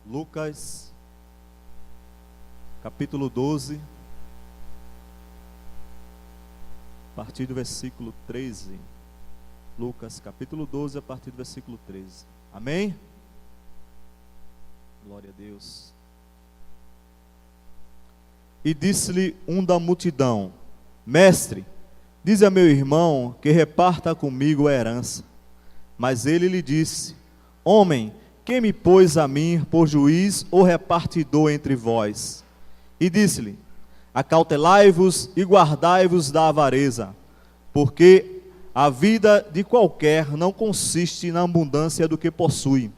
Lucas, capítulo 12, a partir do versículo 13. Lucas, capítulo 12, a partir do versículo 13. Amém? Glória a Deus. E disse-lhe um da multidão: Mestre, diz a meu irmão que reparta comigo a herança. Mas ele lhe disse: Homem, quem me pôs a mim por juiz ou repartidor entre vós? E disse-lhe: Acautelai-vos e guardai-vos da avareza, porque a vida de qualquer não consiste na abundância do que possui.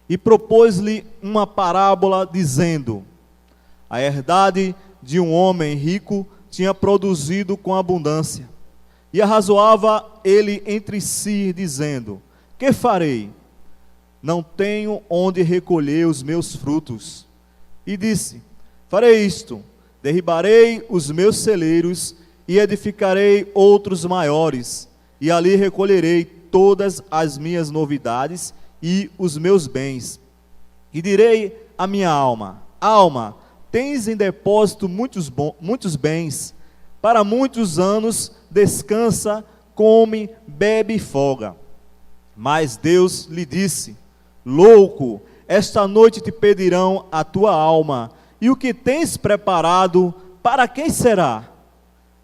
E propôs-lhe uma parábola, dizendo: A herdade de um homem rico tinha produzido com abundância. E arrazoava ele entre si, dizendo: Que farei? Não tenho onde recolher os meus frutos. E disse: Farei isto: derribarei os meus celeiros e edificarei outros maiores, e ali recolherei todas as minhas novidades e os meus bens. E direi à minha alma: Alma, tens em depósito muitos bens, para muitos anos, descansa, come, bebe e folga. Mas Deus lhe disse: Louco, esta noite te pedirão a tua alma, e o que tens preparado, para quem será?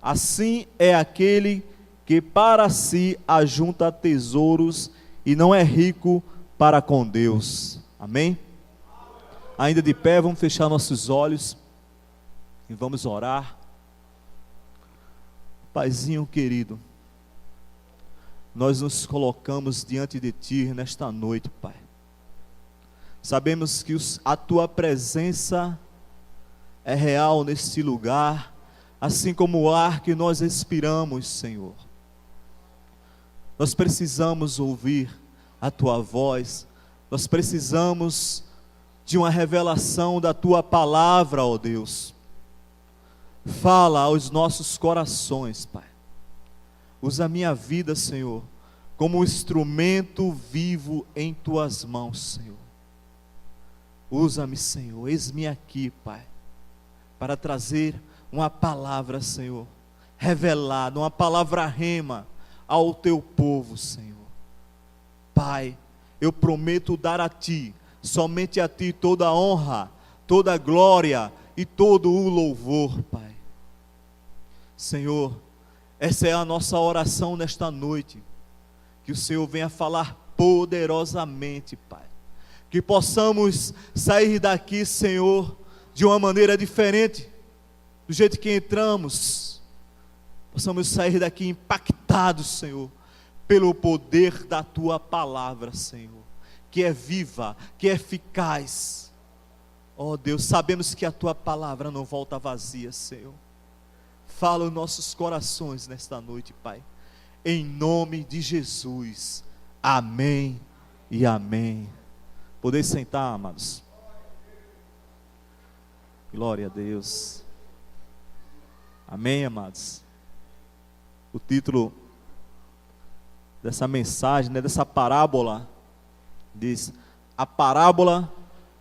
Assim é aquele que para si ajunta tesouros e não é rico para com Deus. Amém? Ainda de pé, vamos fechar nossos olhos e vamos orar. Paizinho querido, nós nos colocamos diante de Ti nesta noite, Pai. Sabemos que a Tua presença é real neste lugar, assim como o ar que nós respiramos, Senhor. Nós precisamos ouvir a Tua voz, nós precisamos de uma revelação da Tua palavra, ó Deus. Fala aos nossos corações, Pai. Usa a minha vida, Senhor, como um instrumento vivo em Tuas mãos, Senhor. Usa-me, Senhor, eis-me aqui, Pai, para trazer uma palavra, Senhor, revelada, uma palavra rema ao Teu povo, Senhor. Pai, eu prometo dar a Ti, somente a Ti, toda a honra, toda a glória e todo o louvor, Pai. Senhor, essa é a nossa oração nesta noite, que o Senhor venha falar poderosamente, Pai. Que possamos sair daqui, Senhor, de uma maneira diferente, do jeito que entramos. Possamos sair daqui impactados, Senhor, pelo poder da Tua palavra, Senhor, que é viva, que é eficaz. Ó Deus, sabemos que a Tua palavra não volta vazia, Senhor. Fala os nossos corações nesta noite, Pai. Em nome de Jesus. Amém e amém. Podeis sentar, amados. Glória a Deus. Amém, amados. O título dessa mensagem, dessa parábola, diz: A parábola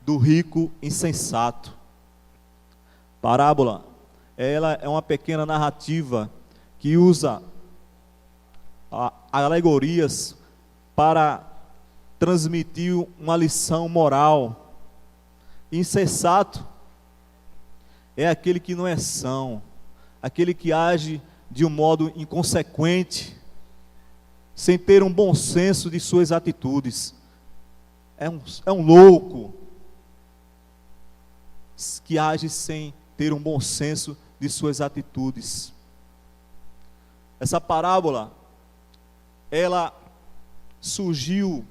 do rico insensato. Parábola, ela é uma pequena narrativa que usa alegorias para transmitir uma lição moral. Insensato é aquele que não é são, aquele que age de um modo inconsequente, sem ter um bom senso de suas atitudes. É um louco que age sem ter um bom senso de suas atitudes. Essa parábola, ela surgiu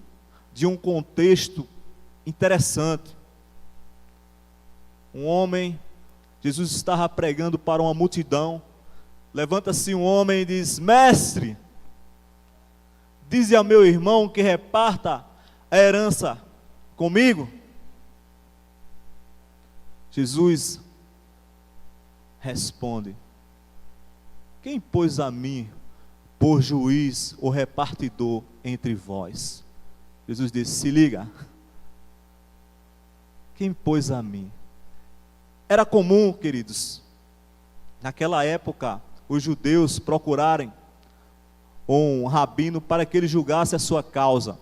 de um contexto interessante. Um homem, Jesus estava pregando para uma multidão. Levanta-se um homem e diz: Mestre, dize ao meu irmão que reparta a herança comigo. Jesus responde: Quem pôs a mim por juiz ou repartidor entre vós? Jesus disse: Se liga, quem pôs a mim? Era comum, queridos, naquela época, os judeus procurarem um rabino para que ele julgasse a sua causa.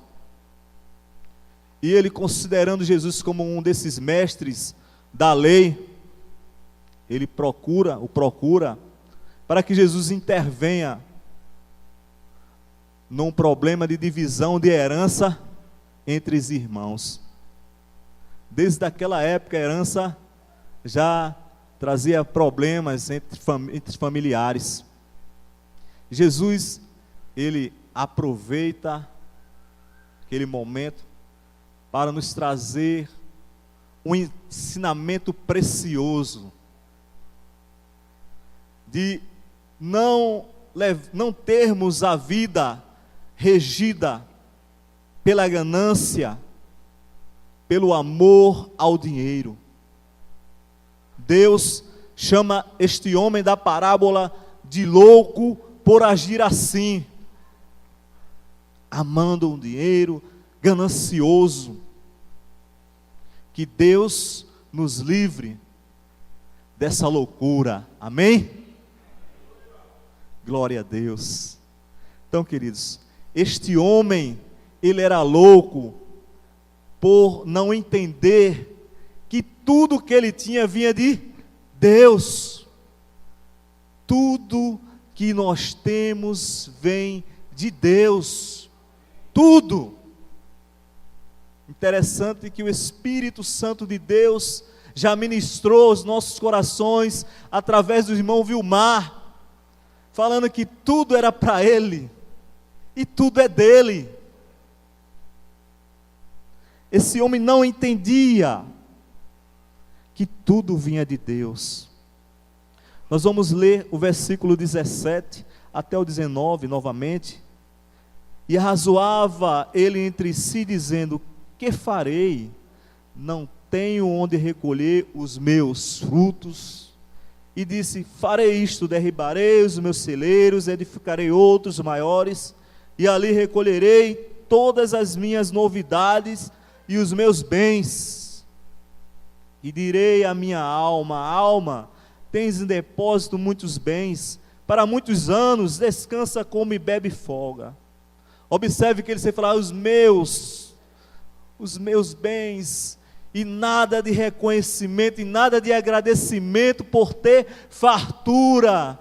E ele, considerando Jesus como um desses mestres da lei, ele procura para que Jesus intervenha num problema de divisão de herança entre os irmãos. Desde aquela época, a herança já trazia problemas entre familiares. Jesus, ele aproveita aquele momento para nos trazer um ensinamento precioso de não termos a vida regida pela ganância, pelo amor ao dinheiro. Deus chama este homem da parábola de louco por agir assim, amando o dinheiro, ganancioso. Que Deus nos livre dessa loucura, amém? Glória a Deus. Então, queridos, este homem, ele era louco por não entender que tudo que ele tinha vinha de Deus. Tudo que nós temos vem de Deus. Tudo. Interessante que o Espírito Santo de Deus já ministrou os nossos corações através do irmão Vilmar, falando que tudo era para ele e tudo é dele. Esse homem não entendia que tudo vinha de Deus. Nós vamos ler o versículo 17 até o 19 novamente. E arrazoava ele entre si, dizendo: que farei? Não tenho onde recolher os meus frutos. E disse: farei isto, derribarei os meus celeiros, edificarei outros maiores, e ali recolherei todas as minhas novidades e os meus bens. E direi à minha alma: alma, tens em depósito muitos bens, para muitos anos, descansa, come e bebe e folga. Observe que ele se falar: os meus bens, e nada de reconhecimento, e nada de agradecimento por ter fartura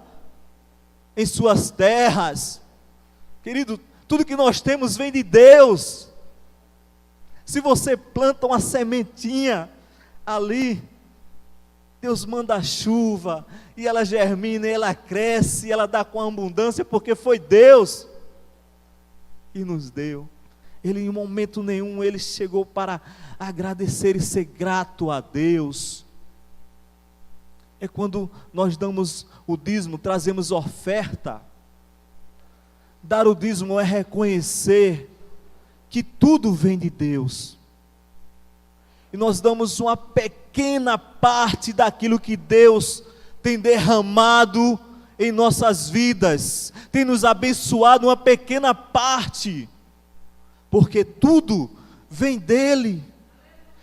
em suas terras. Querido, tudo que nós temos vem de Deus. Se você planta uma sementinha ali, Deus manda a chuva, e ela germina, e ela cresce, e ela dá com abundância, porque foi Deus que nos deu. Ele, em momento nenhum, ele chegou para agradecer e ser grato a Deus. É quando nós damos o dízimo, trazemos oferta. Dar o dízimo é reconhecer que tudo vem de Deus. E nós damos uma pequena parte daquilo que Deus tem derramado em nossas vidas, tem nos abençoado uma pequena parte, porque tudo vem dele.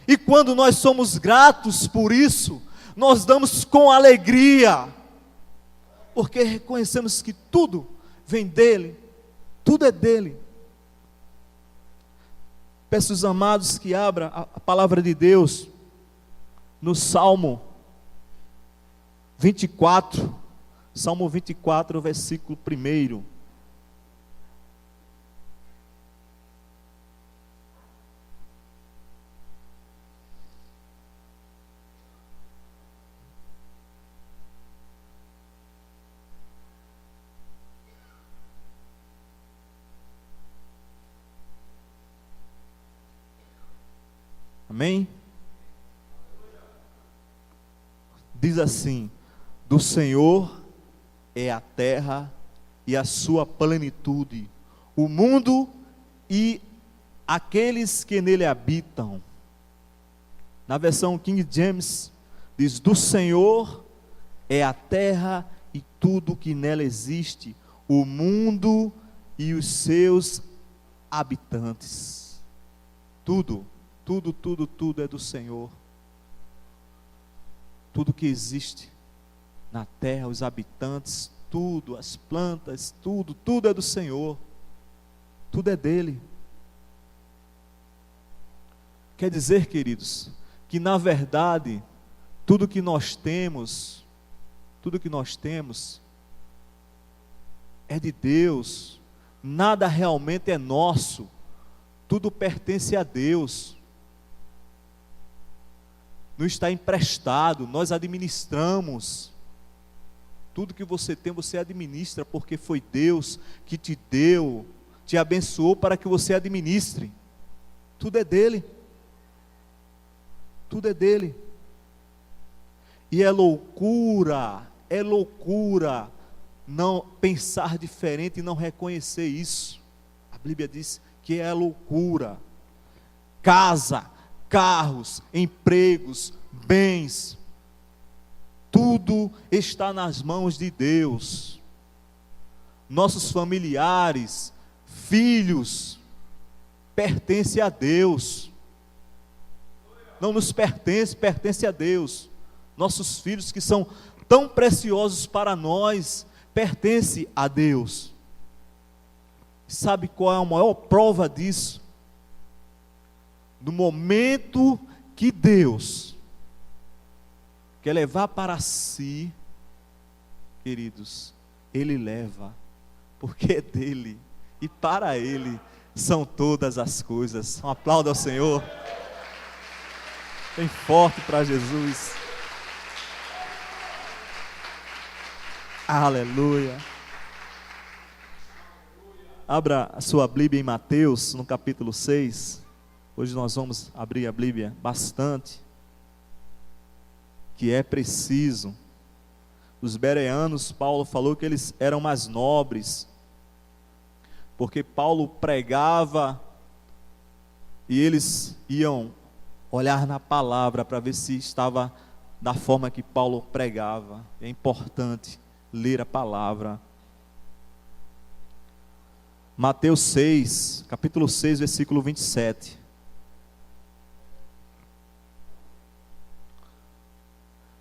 E quando nós somos gratos por isso, nós damos com alegria, porque reconhecemos que tudo vem dele, tudo é dele. Peço aos amados que abram a palavra de Deus no Salmo 24, Salmo 24, versículo 1. Amém? Diz assim: do Senhor é a terra e a sua plenitude, o mundo e aqueles que nele habitam. Na versão King James diz: do Senhor é a terra e tudo que nela existe, o mundo e os seus habitantes. Tudo é do Senhor. tudo que existe na terra, os habitantes, tudo, as plantas, tudo é do Senhor, tudo é dele. Quer dizer, queridos, que na verdade, tudo que nós temos é de Deus, nada realmente é nosso, tudo pertence a Deus, não está emprestado, nós administramos. Tudo que você tem, você administra, porque foi Deus que te deu, te abençoou para que você administre. Tudo é dele. Tudo é dele. E é loucura não pensar diferente e não reconhecer isso. A Bíblia diz que é loucura. Casa, carros, empregos, bens, tudo está nas mãos de Deus. Nossos familiares, filhos, pertencem a Deus. Não nos pertence a Deus. Nossos filhos, que são tão preciosos para nós, pertencem a Deus. Sabe qual é a maior prova disso? No momento que Deus quer levar para si, queridos, Ele leva, porque é dele, e para Ele são todas as coisas. Um aplauso ao Senhor, bem forte para Jesus. Aleluia. Abra a sua Bíblia em Mateus, no capítulo 6. Hoje nós vamos abrir a Bíblia bastante, que é preciso. Os bereanos, Paulo falou que eles eram mais nobres, porque Paulo pregava e eles iam olhar na palavra para ver se estava da forma que Paulo pregava. É importante ler a palavra. Mateus 6, capítulo 6, versículo 27.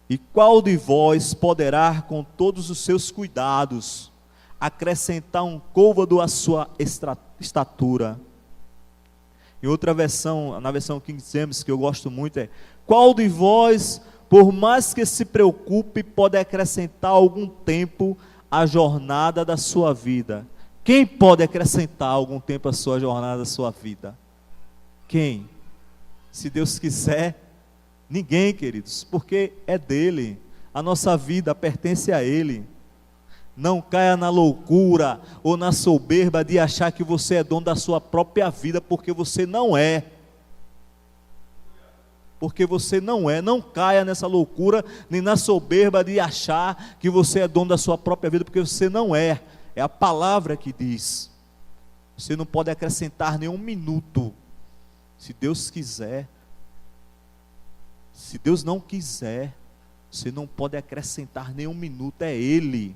E qual de vós poderá, com todos os seus cuidados, acrescentar um côvado à sua estatura? Em outra versão, na versão King James, que eu gosto muito, é: qual de vós, por mais que se preocupe, pode acrescentar algum tempo à jornada da sua vida? Quem pode acrescentar algum tempo à sua jornada, da sua vida? Quem? Se Deus quiser, ninguém, queridos, porque é dele, a nossa vida pertence a Ele. Não caia na loucura ou na soberba de achar que você é dono da sua própria vida, porque você não é. Porque você não é. Não caia nessa loucura, nem na soberba de achar que você é dono da sua própria vida, porque você não é. É a palavra que diz. Você não pode acrescentar nenhum minuto. Se Deus quiser. Se Deus não quiser, você não pode acrescentar nenhum minuto, é Ele.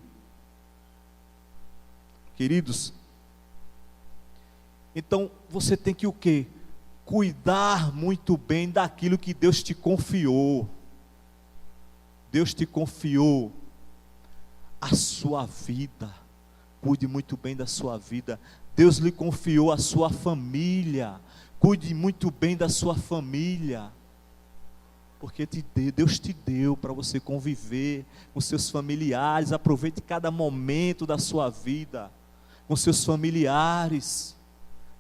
Queridos, então você tem que o quê? Cuidar muito bem daquilo que Deus te confiou. Deus te confiou a sua vida. Cuide muito bem da sua vida. Deus lhe confiou a sua família. Cuide muito bem da sua família. Porque Deus te deu para você conviver com seus familiares. Aproveite cada momento da sua vida com seus familiares.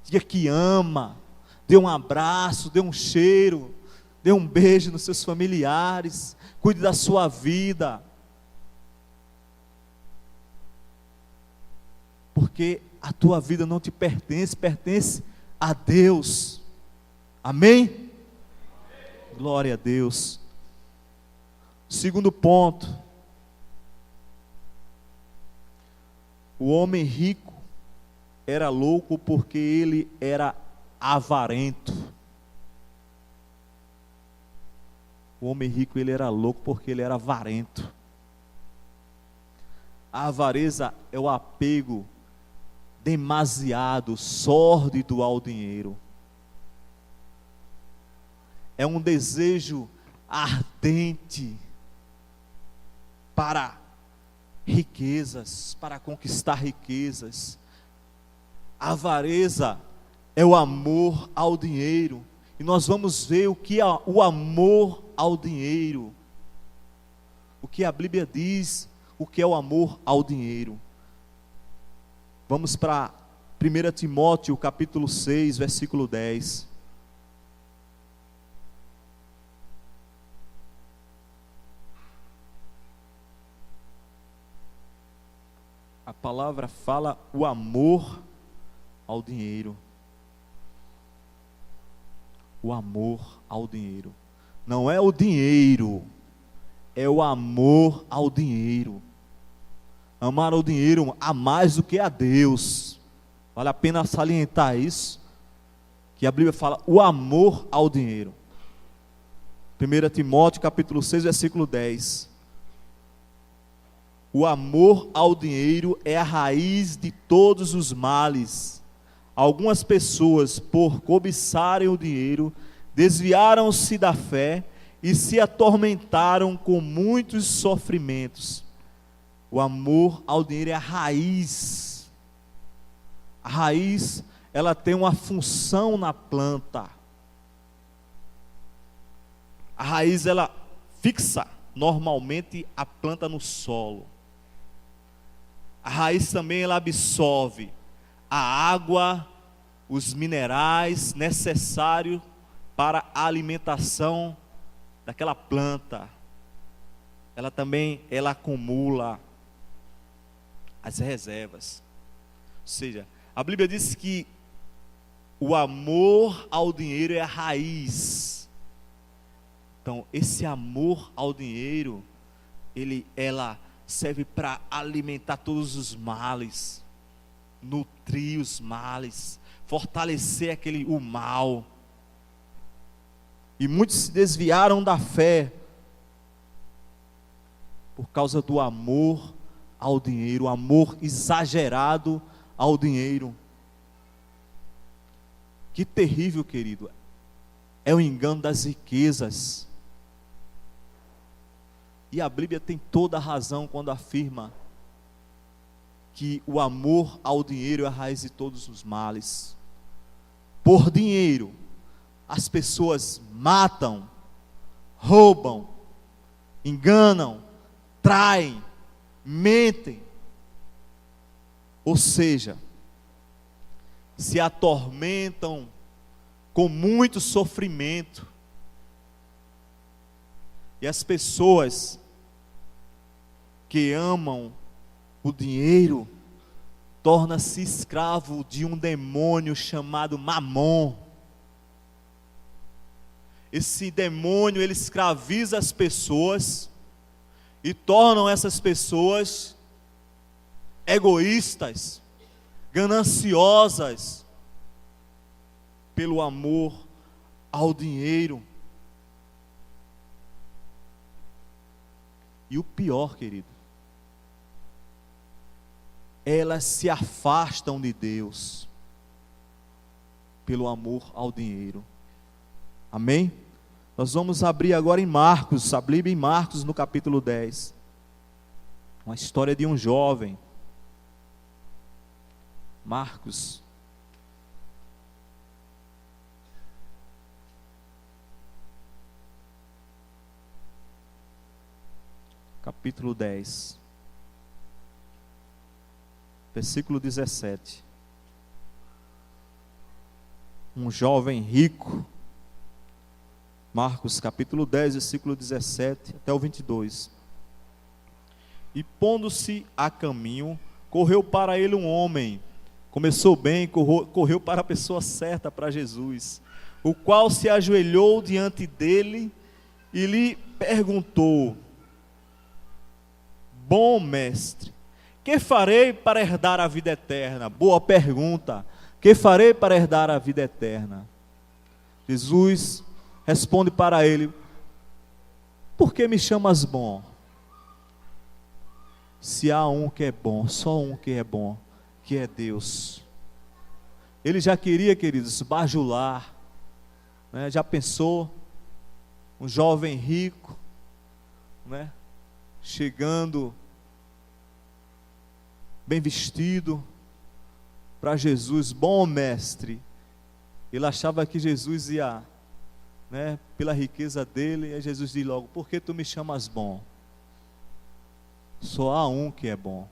Diga que ama. Dê um abraço, dê um cheiro, dê um beijo nos seus familiares. Cuide da sua vida. Porque a tua vida não te pertence, pertence a Deus. Amém? Glória a Deus. Segundo ponto. O homem rico era louco porque ele era avarento. O homem rico, ele era louco porque ele era avarento. A avareza é o apego demasiado, sórdido ao dinheiro. É um desejo ardente para riquezas, para conquistar riquezas. A avareza é o amor ao dinheiro. E nós vamos ver o que é o amor ao dinheiro. O que a Bíblia diz, o que é o amor ao dinheiro. Vamos para 1 Timóteo capítulo 6, versículo 10. A palavra fala o amor ao dinheiro. O amor ao dinheiro. Não é o dinheiro, é o amor ao dinheiro. Amar o dinheiro a mais do que a Deus. Vale a pena salientar isso, que a Bíblia fala o amor ao dinheiro. 1 Timóteo capítulo 6, versículo 10. O amor ao dinheiro é a raiz de todos os males. Algumas pessoas, por cobiçarem o dinheiro, desviaram-se da fé e se atormentaram com muitos sofrimentos. O amor ao dinheiro é a raiz. A raiz, ela tem uma função na planta. A raiz, ela fixa normalmente a planta no solo. A raiz também, ela absorve a água, os minerais necessários para a alimentação daquela planta. Ela também, ela acumula as reservas. Ou seja, a Bíblia diz que o amor ao dinheiro é a raiz. Então, esse amor ao dinheiro, ela serve para alimentar todos os males, nutrir os males, fortalecer o mal. E muitos se desviaram da fé por causa do amor ao dinheiro, o amor exagerado ao dinheiro. Que terrível, querido, é o engano das riquezas. E a Bíblia tem toda a razão quando afirma que o amor ao dinheiro é a raiz de todos os males. Por dinheiro, as pessoas matam, roubam, enganam, traem, mentem. Ou seja, se atormentam com muito sofrimento. E as pessoas que amam o dinheiro tornam-se escravo de um demônio chamado Mamon. Esse demônio, ele escraviza as pessoas e tornam essas pessoas egoístas, gananciosas pelo amor ao dinheiro. E o pior, querido, elas se afastam de Deus pelo amor ao dinheiro. Amém? Nós vamos abrir agora em Marcos, a Bíblia em Marcos no capítulo 10. Uma história de um jovem. Marcos. Capítulo 10. Versículo 17. Um jovem rico. Marcos capítulo 10, versículo 17 até o 22. E pondo-se a caminho, correu para ele um homem. Começou bem, correu para a pessoa certa, para Jesus, o qual se ajoelhou diante dele e lhe perguntou: Bom mestre, que farei para herdar a vida eterna? Boa pergunta. Que farei para herdar a vida eterna? Jesus responde para ele: Por que me chamas bom? Se há um que é bom, só um que é bom, que é Deus. Ele já queria, queridos, bajular, né? Já pensou? Um jovem rico, né? chegando bem vestido para Jesus, bom mestre. Ele achava que Jesus ia, pela riqueza dele, e Jesus diz logo: por que tu me chamas bom? Só há um que é bom.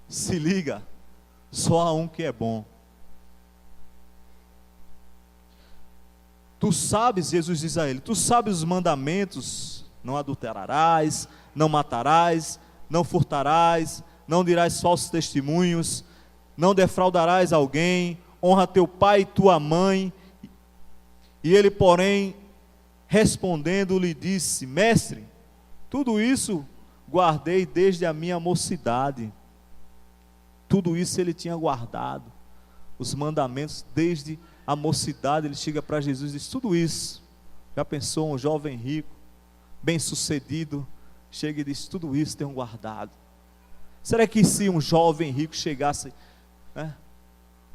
Se liga, só há um que é bom. Tu sabes, Jesus diz a ele, tu sabes os mandamentos: não adulterarás, não matarás, não furtarás, não dirás falsos testemunhos, não defraudarás alguém, honra teu pai e tua mãe. E ele, porém, respondendo, lhe disse: mestre, tudo isso guardei desde a minha mocidade. Tudo isso ele tinha guardado, os mandamentos desde a mocidade. Ele chega para Jesus e diz: tudo isso. Já pensou um jovem rico, bem sucedido, chega e diz: tudo isso tenho guardado. Será que se um jovem rico chegasse,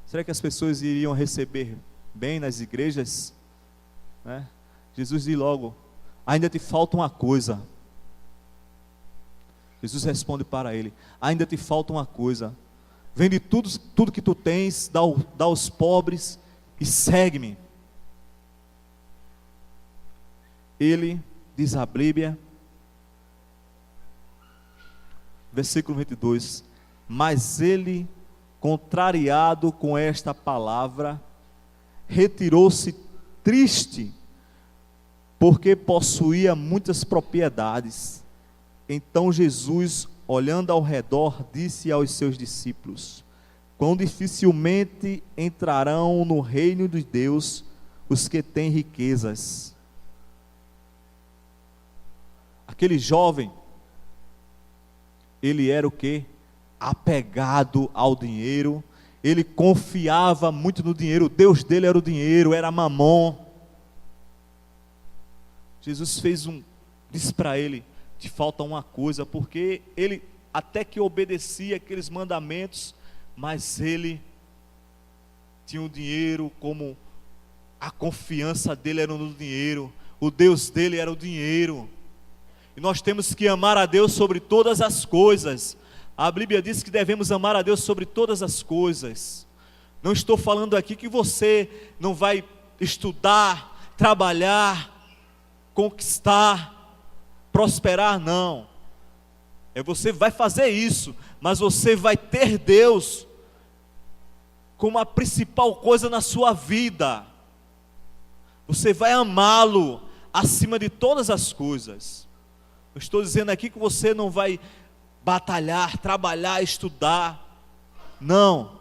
será que as pessoas iriam receber bem nas igrejas? Jesus diz logo: ainda te falta uma coisa. Jesus responde para ele: ainda te falta uma coisa. Vende tudo que tu tens, dá aos pobres e segue-me. Ele, diz a Bíblia, versículo 22, mas ele, contrariado com esta palavra, retirou-se triste, porque possuía muitas propriedades. Então Jesus, olhando ao redor, disse aos seus discípulos: quão dificilmente entrarão no reino de Deus os que têm riquezas. Aquele jovem, ele era o quê? Apegado ao dinheiro. Ele confiava muito no dinheiro. O Deus dele era o dinheiro, era Mamon. Jesus disse para ele: te falta uma coisa, porque ele até que obedecia aqueles mandamentos, mas ele tinha o dinheiro como a confiança dele era no dinheiro, o Deus dele era o dinheiro. E nós temos que amar a Deus sobre todas as coisas. A Bíblia diz que devemos amar a Deus sobre todas as coisas. Não estou falando aqui que você não vai estudar, trabalhar, conquistar, prosperar, não. Você vai fazer isso, mas você vai ter Deus como a principal coisa na sua vida. Você vai amá-lo acima de todas as coisas. Eu estou dizendo aqui que você não vai batalhar, trabalhar, estudar, não.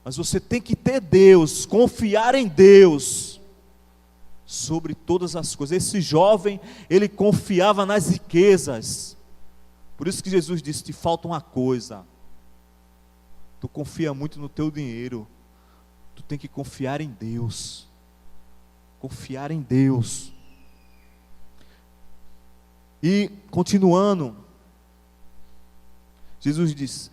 Mas você tem que ter Deus, confiar em Deus sobre todas as coisas. Esse jovem, ele confiava nas riquezas. Por isso que Jesus disse: te falta uma coisa. Tu confia muito no teu dinheiro. Tu tem que confiar em Deus. Confiar em Deus. E continuando, Jesus diz: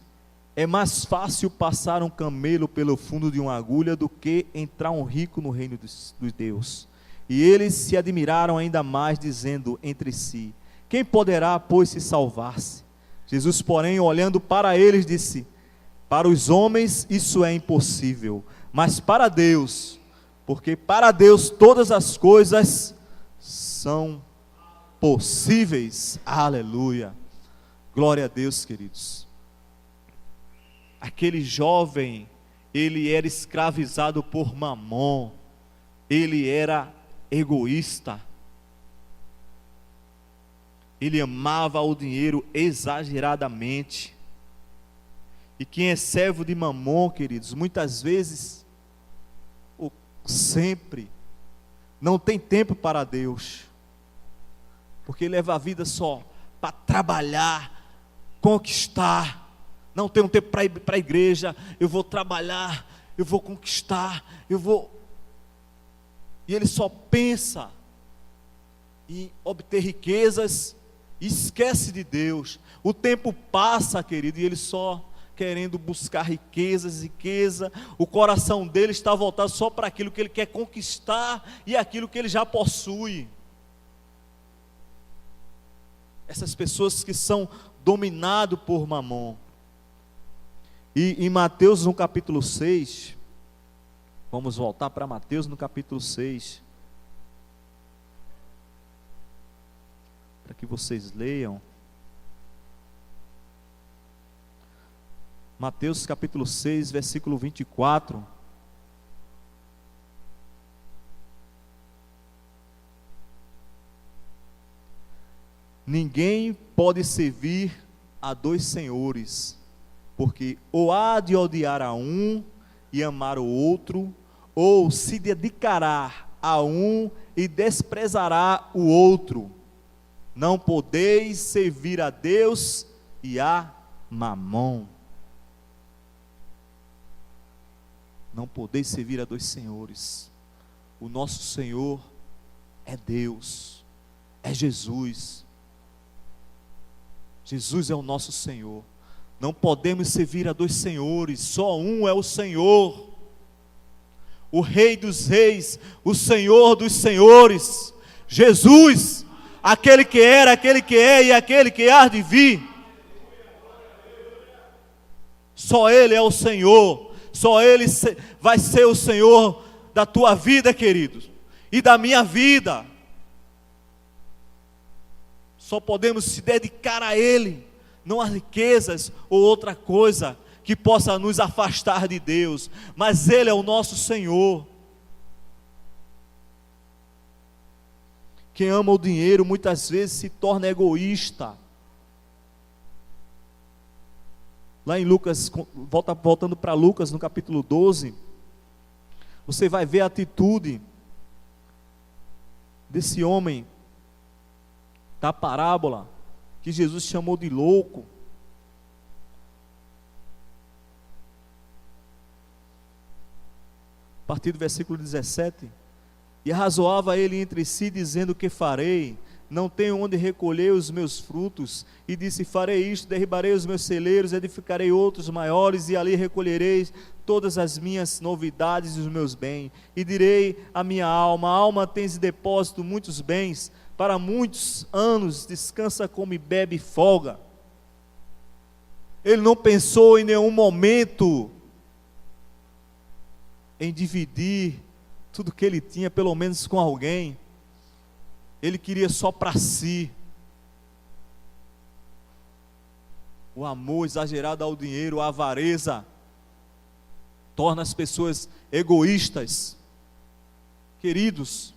é mais fácil passar um camelo pelo fundo de uma agulha do que entrar um rico no reino de Deus. E eles se admiraram ainda mais, dizendo entre si: quem poderá, pois, se salvar-se? Jesus, porém, olhando para eles, disse: para os homens isso é impossível, mas para Deus, porque para Deus todas as coisas são possíveis. Aleluia, glória a Deus, queridos. Aquele jovem, ele era escravizado por Mamon, ele era egoísta, ele amava o dinheiro exageradamente. E quem é servo de Mamon, queridos, muitas vezes, ou sempre, não tem tempo para Deus, porque leva a vida só para trabalhar, conquistar. Não tenho tempo para ir para a igreja, eu vou trabalhar, eu vou conquistar, e ele só pensa em obter riquezas, e esquece de Deus. O tempo passa, querido, e ele só querendo buscar riqueza, o coração dele está voltado só para aquilo que ele quer conquistar, e aquilo que ele já possui. Essas pessoas que são dominadas por Mamon. E em Mateus no capítulo 6, vamos voltar para Mateus no capítulo 6, para que vocês leiam. Mateus capítulo 6, versículo 24. Ninguém pode servir a dois senhores, porque ou há de odiar a um e amar o outro, ou se dedicará a um e desprezará o outro. Não podeis servir a Deus e a Mamon. Não podeis servir a dois senhores. O nosso Senhor é Deus, é Jesus. Jesus é o nosso Senhor. Não podemos servir a dois senhores, só um é o Senhor, o Rei dos reis, o Senhor dos senhores, Jesus, aquele que era, aquele que é e aquele que há de vir. Só Ele é o Senhor, só Ele vai ser o Senhor da tua vida, queridos, e da minha vida. Só podemos se dedicar a Ele, não a riquezas ou outra coisa que possa nos afastar de Deus, mas Ele é o nosso Senhor. Quem ama o dinheiro muitas vezes se torna egoísta. Lá em Lucas, voltando para Lucas no capítulo 12, você vai ver a atitude desse homem da parábola, que Jesus chamou de louco. A partir do versículo 17: e arrazoava ele entre si, dizendo: o que farei? Não tenho onde recolher os meus frutos. E disse: farei isto, derribarei os meus celeiros, edificarei outros maiores, e ali recolherei todas as minhas novidades e os meus bens. E direi à minha alma: alma, tens de depósito muitos bens, para muitos anos, descansa, come, bebe e folga. Ele não pensou em nenhum momento em dividir tudo que ele tinha, pelo menos com alguém. Ele queria só para si. O amor exagerado ao dinheiro, a avareza, torna as pessoas egoístas. Queridos,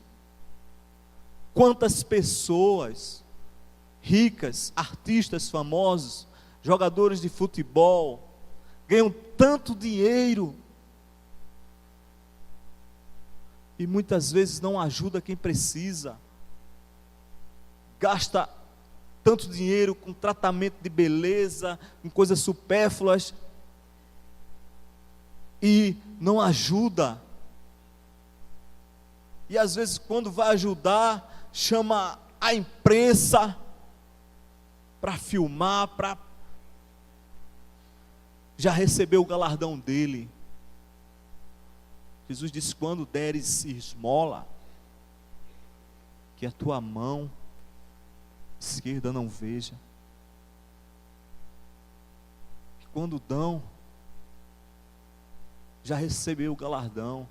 quantas pessoas ricas, artistas famosos, jogadores de futebol, ganham tanto dinheiro e muitas vezes não ajuda quem precisa, gasta tanto dinheiro com tratamento de beleza, com coisas supérfluas, e não ajuda. E às vezes quando vai ajudar, chama a imprensa para filmar, para já receber o galardão dele. Jesus disse: quando deres esmola, que a tua mão esquerda não veja. Que quando dão, já recebeu o galardão.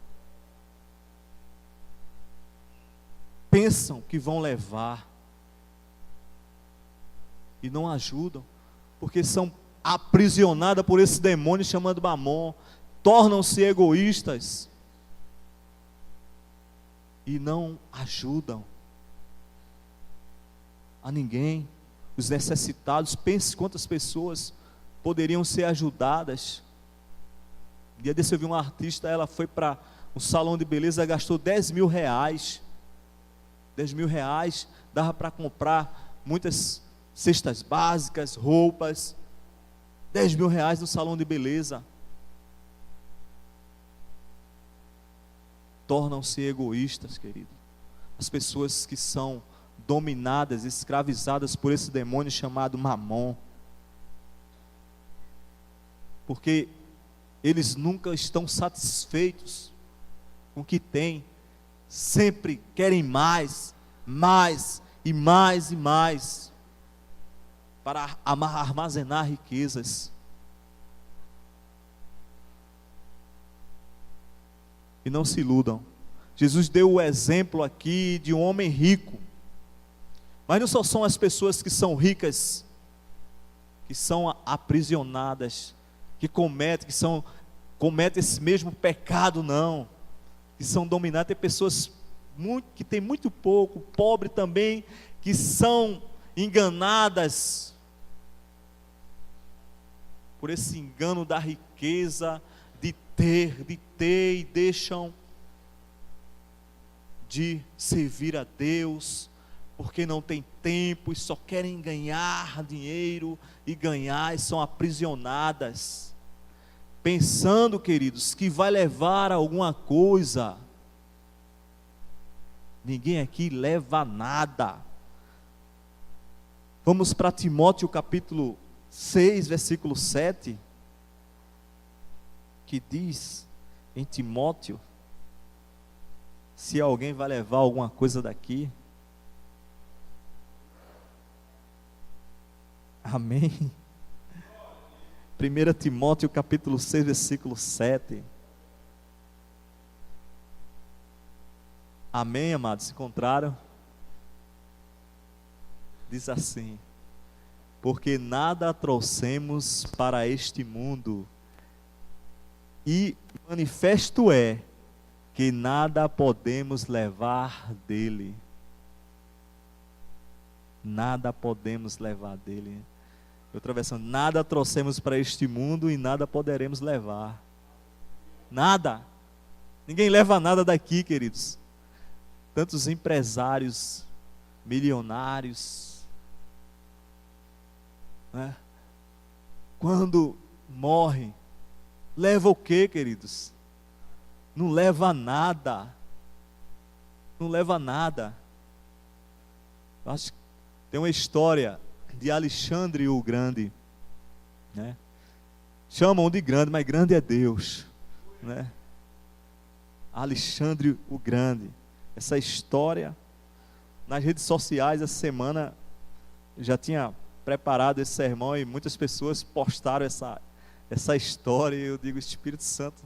Pensam que vão levar e não ajudam, porque são aprisionadas por esse demônio chamado Mamon, tornam-se egoístas e não ajudam a ninguém, os necessitados. Pense quantas pessoas poderiam ser ajudadas. Um dia desse eu vi uma artista, ela foi para um salão de beleza, gastou 10 mil reais. 10 mil reais dava para comprar muitas cestas básicas, roupas. 10 mil reais no salão de beleza. Tornam-se egoístas, querido. As pessoas que são dominadas, escravizadas por esse demônio chamado Mamon, porque eles nunca estão satisfeitos com o que têm, sempre querem mais, mais e mais e mais. para armazenar riquezas. E não se iludam. Jesus deu o exemplo aqui de um homem rico. Mas não só são as pessoas que são ricas, que são aprisionadas, que cometem esse mesmo pecado, não. Que são dominadas. Tem pessoas que têm muito pouco, pobre também, que são enganadas por esse engano da riqueza, de ter, e deixam de servir a Deus, porque não tem tempo e só querem ganhar dinheiro e são aprisionadas, pensando, queridos, que vai levar a alguma coisa. Ninguém aqui leva nada. Vamos para Timóteo capítulo 6, versículo 7, que diz em Timóteo, se alguém vai levar alguma coisa daqui. Amém. 1 Timóteo capítulo 6, versículo 7. Amém, amados? Se encontraram? Diz assim: porque nada trouxemos para este mundo, e manifesto é que nada podemos levar dele. Nada podemos levar dele. Outra versão: nada trouxemos para este mundo e nada poderemos levar. Nada. Ninguém leva nada daqui, queridos. Tantos empresários, milionários, né? Quando morrem, leva o quê, queridos? Não leva nada. Não leva nada. Acho que tem uma história de Alexandre o Grande, né? Chamam de grande, mas grande é Deus, né? Alexandre o Grande. Essa história, nas redes sociais, essa semana, eu já tinha preparado esse sermão e muitas pessoas postaram essa história, e eu digo, o Espírito Santo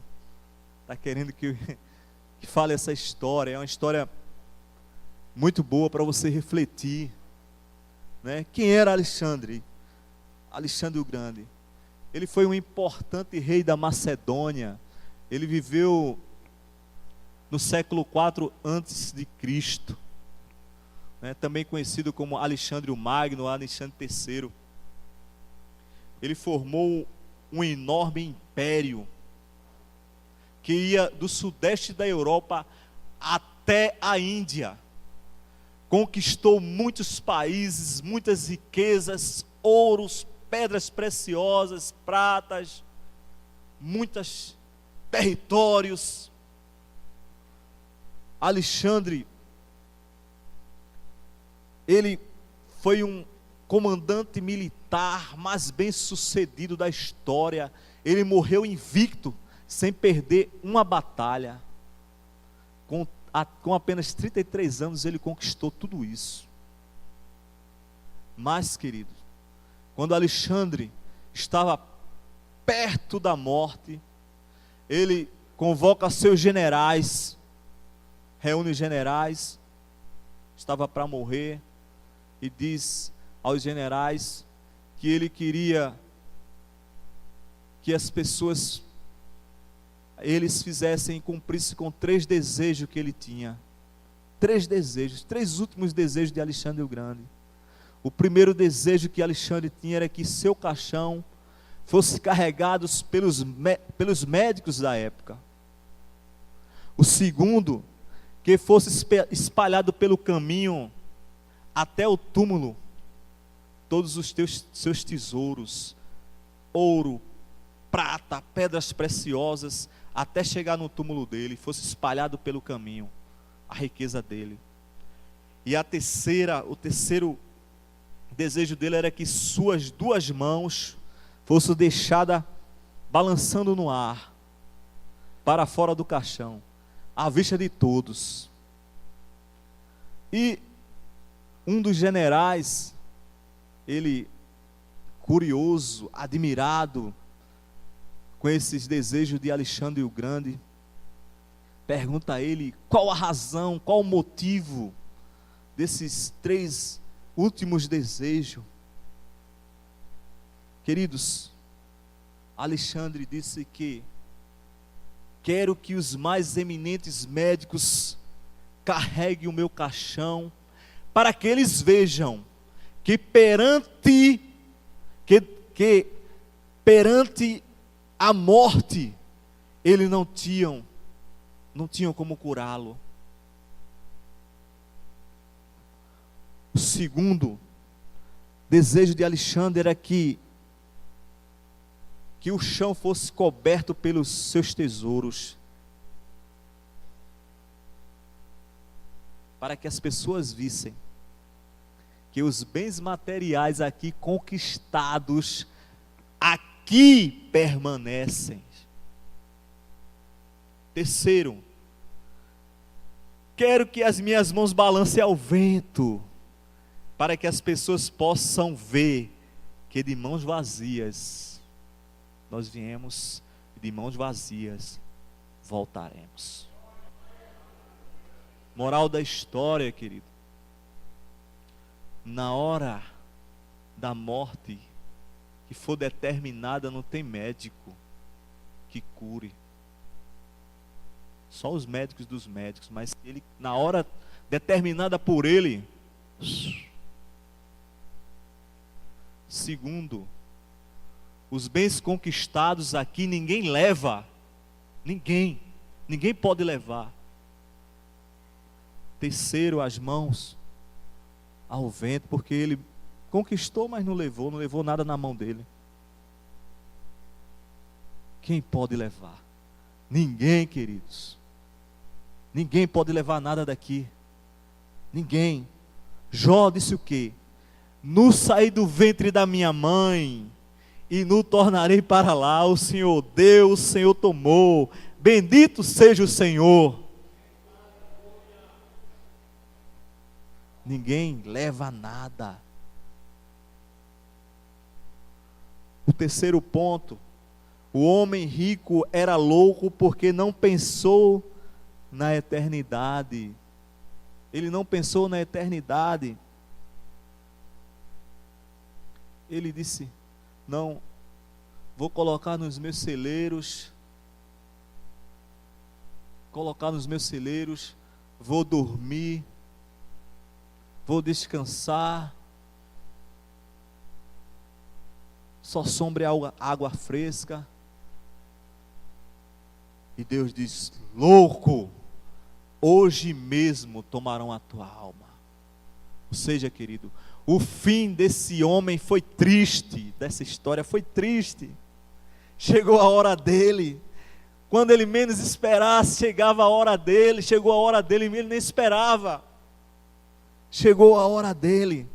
está querendo que fale essa história. É uma história muito boa para você refletir, né? Quem era Alexandre? Alexandre o Grande. Ele foi um importante rei da Macedônia. Ele viveu no século IV a.C., né? Também conhecido como Alexandre o Magno, Alexandre III. Ele formou um enorme império que ia do sudeste da Europa até a Índia. Conquistou muitos países, muitas riquezas, ouros, pedras preciosas, pratas, muitos territórios. Alexandre, ele foi um comandante militar mais bem sucedido da história. Ele morreu invicto, sem perder uma batalha. Com apenas 33 anos ele conquistou tudo isso. Mas, querido, quando Alexandre estava perto da morte, ele convoca seus generais, reúne os generais, estava para morrer, e diz aos generais que ele queria que as pessoas, eles fizessem, cumprissem com 3 desejos que ele tinha. 3 desejos, 3 últimos desejos de Alexandre o Grande. O primeiro desejo que Alexandre tinha era que seu caixão fosse carregado pelos médicos da época. O segundo, que fosse espalhado pelo caminho até o túmulo todos os seus tesouros, ouro, prata, pedras preciosas, até chegar no túmulo dele, fosse espalhado pelo caminho a riqueza dele. E o terceiro desejo dele era que suas 2 mãos fossem deixadas balançando no ar, para fora do caixão, à vista de todos. E um dos generais, ele curioso, admirado com esses desejos de Alexandre o Grande, pergunta a ele qual a razão, qual o motivo desses 3 últimos desejos. Queridos, Alexandre disse que quero que os mais eminentes médicos carreguem o meu caixão, para que eles vejam que perante a morte eles não tinham como curá-lo. O segundo desejo de Alexandre era que o chão fosse coberto pelos seus tesouros, para que as pessoas vissem que os bens materiais aqui conquistados, aqui permanecem. Terceiro, quero que as minhas mãos balancem ao vento, para que as pessoas possam ver que de mãos vazias nós viemos, e de mãos vazias voltaremos. Moral da história, querido: na hora da morte que for determinada, não tem médico que cure. Só os médicos dos médicos, mas ele, na hora determinada por ele. Segundo, os bens conquistados aqui ninguém leva, ninguém pode levar. Terceiro, as mãos ao vento, porque ele conquistou, mas não levou nada na mão dele. Quem pode levar? Ninguém, queridos. Ninguém pode levar nada daqui. Ninguém. Jó disse o quê? No saí do ventre da minha mãe, e no tornarei para lá. O Senhor deu, o Senhor tomou. Bendito seja o Senhor. Ninguém leva nada. O terceiro ponto: o homem rico era louco porque não pensou na eternidade. Ele não pensou na eternidade. Ele disse: não, vou colocar nos meus celeiros, vou dormir, vou descansar, só sombra e água fresca. E Deus diz: louco, hoje mesmo tomarão a tua alma. Ou seja, querido, o fim desse homem foi triste, dessa história foi triste. Chegou a hora dele, quando ele menos esperasse, chegava a hora dele, chegou a hora dele, ele nem esperava. Chegou a hora dele.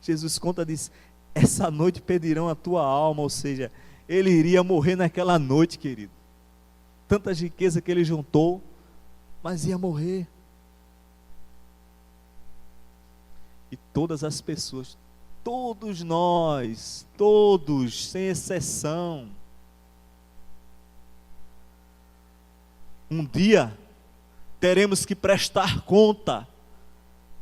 Jesus conta, diz: essa noite pedirão a tua alma. Ou seja, ele iria morrer naquela noite, querido. Tanta riqueza que ele juntou, mas ia morrer. E todas as pessoas, todos nós, todos, sem exceção, um dia teremos que prestar conta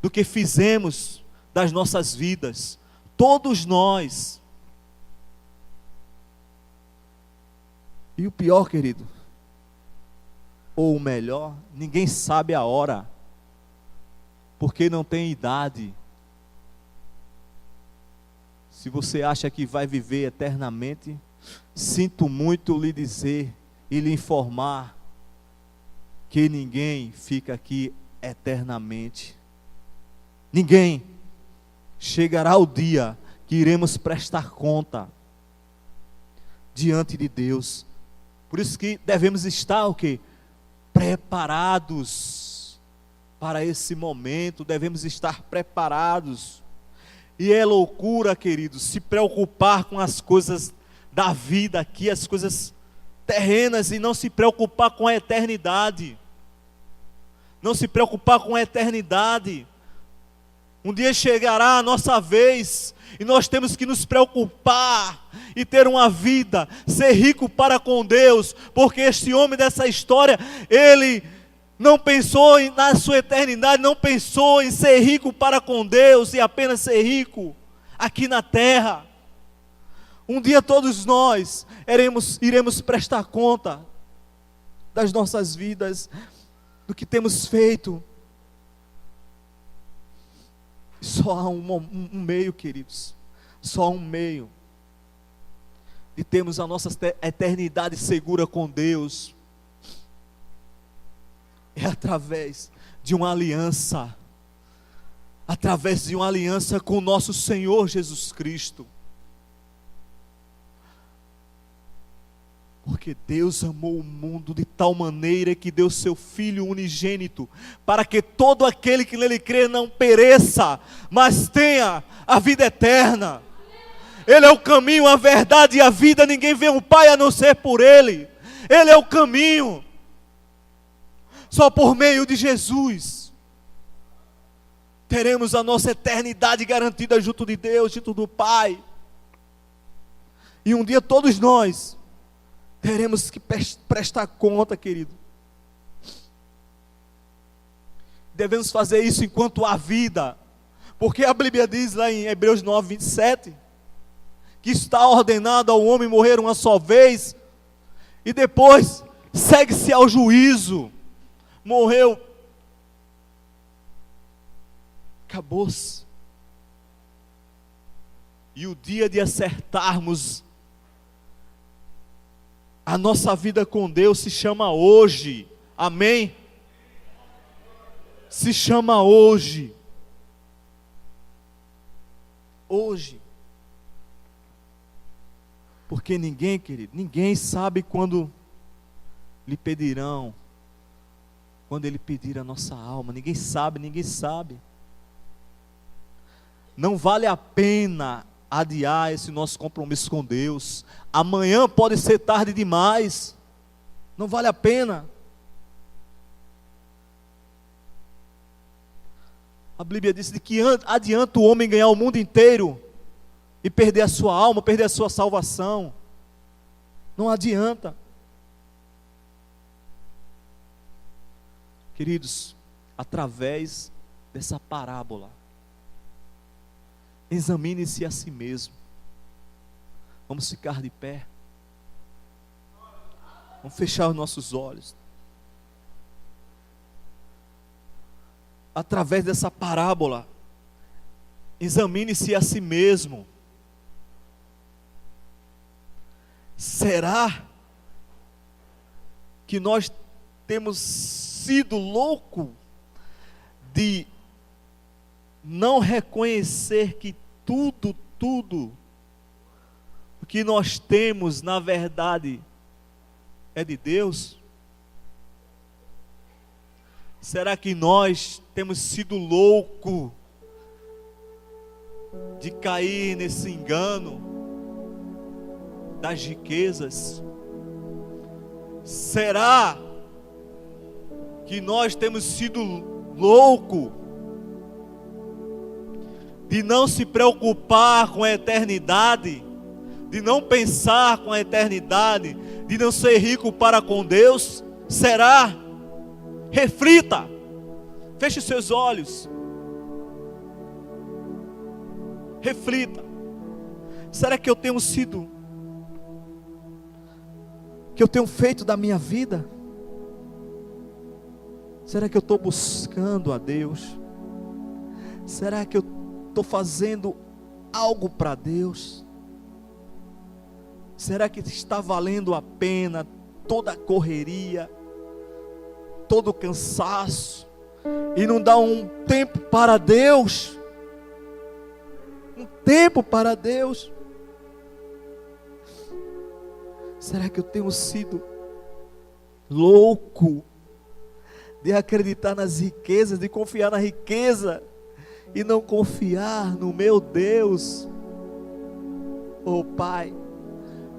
do que fizemos das nossas vidas. Todos nós. E o pior, querido, ou o melhor, ninguém sabe a hora, porque não tem idade. Se você acha que vai viver eternamente, sinto muito lhe dizer e lhe informar que ninguém fica aqui eternamente. Ninguém. Chegará o dia que iremos prestar conta diante de Deus. Por isso que devemos estar o quê? Preparados para esse momento, devemos estar preparados. E é loucura, queridos, se preocupar com as coisas da vida aqui, as coisas terrenas, e não se preocupar com a eternidade. Não se preocupar com a eternidade. Um dia chegará a nossa vez e nós temos que nos preocupar e ter uma vida, ser rico para com Deus, porque este homem dessa história, ele não pensou na sua eternidade, não pensou em ser rico para com Deus e apenas ser rico aqui na terra. Um dia todos nós iremos prestar conta das nossas vidas, do que temos feito. Só há um meio, queridos, só há um meio de termos a nossa eternidade segura com Deus. É através de uma aliança, através de uma aliança com o nosso Senhor Jesus Cristo. Porque Deus amou o mundo de tal maneira que deu seu Filho unigênito, para que todo aquele que nele crê não pereça, mas tenha a vida eterna. Ele é o caminho, a verdade e a vida, ninguém vê o Pai a não ser por Ele. Ele é o caminho. Só por meio de Jesus teremos a nossa eternidade garantida junto de Deus, junto do Pai. E um dia todos nós teremos que prestar conta, querido. Devemos fazer isso enquanto há vida, porque a Bíblia diz lá em Hebreus 9, 27, que está ordenado ao homem morrer uma só vez, e depois segue-se ao juízo. Morreu, acabou-se. E o dia de acertarmos a nossa vida com Deus se chama hoje. Amém? Se chama hoje. Hoje. Porque ninguém, querido, ninguém sabe quando lhe pedirão, quando Ele pedir a nossa alma. Ninguém sabe, ninguém sabe. Não vale a pena adiar esse nosso compromisso com Deus. Amanhã pode ser tarde demais. Não vale a pena. A Bíblia diz que adianta o homem ganhar o mundo inteiro e perder a sua alma, perder a sua salvação. Não adianta. Queridos, através dessa parábola, examine-se a si mesmo. Vamos ficar de pé. Vamos fechar os nossos olhos. Através dessa parábola, examine-se a si mesmo. Será que nós temos sido loucos de não reconhecer que tudo o que nós temos, na verdade, é de Deus? Será que nós temos sido loucos de cair nesse engano das riquezas? Será que nós temos sido loucos de não se preocupar com a eternidade, de não pensar com a eternidade, de não ser rico para com Deus? Será? Reflita, feche os seus olhos, reflita. Será que eu tenho sido, que eu tenho feito da minha vida? Será que eu estou buscando a Deus? Será que eu estou fazendo algo para Deus? Será que está valendo a pena toda a correria, todo o cansaço, e não dá um tempo para Deus? Um tempo para Deus? Será que eu tenho sido louco de acreditar nas riquezas, de confiar na riqueza e não confiar no meu Deus? Oh Pai,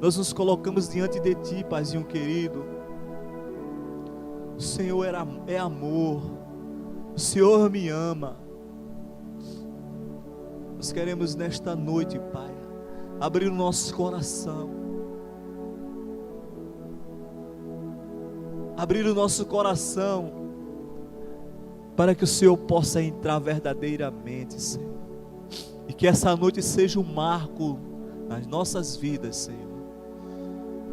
nós nos colocamos diante de Ti, Paizinho querido. O Senhor é amor, o Senhor me ama. Nós queremos nesta noite, Pai, abrir o nosso coração. Abrir o nosso coração para que o Senhor possa entrar verdadeiramente, Senhor. E que essa noite seja um marco nas nossas vidas, Senhor.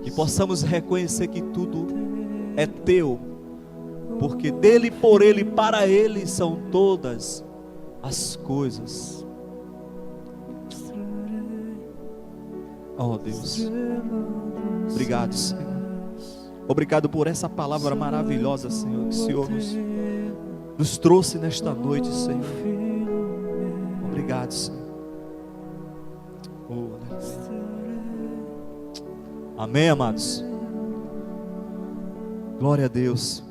Que possamos reconhecer que tudo é Teu, porque dele, por Ele, para Ele são todas as coisas. Oh Deus, obrigado, Senhor. Obrigado por essa palavra maravilhosa, Senhor, que o Senhor nos trouxe nesta noite, Senhor. Obrigado, Senhor. Oh, amém, amados. Glória a Deus.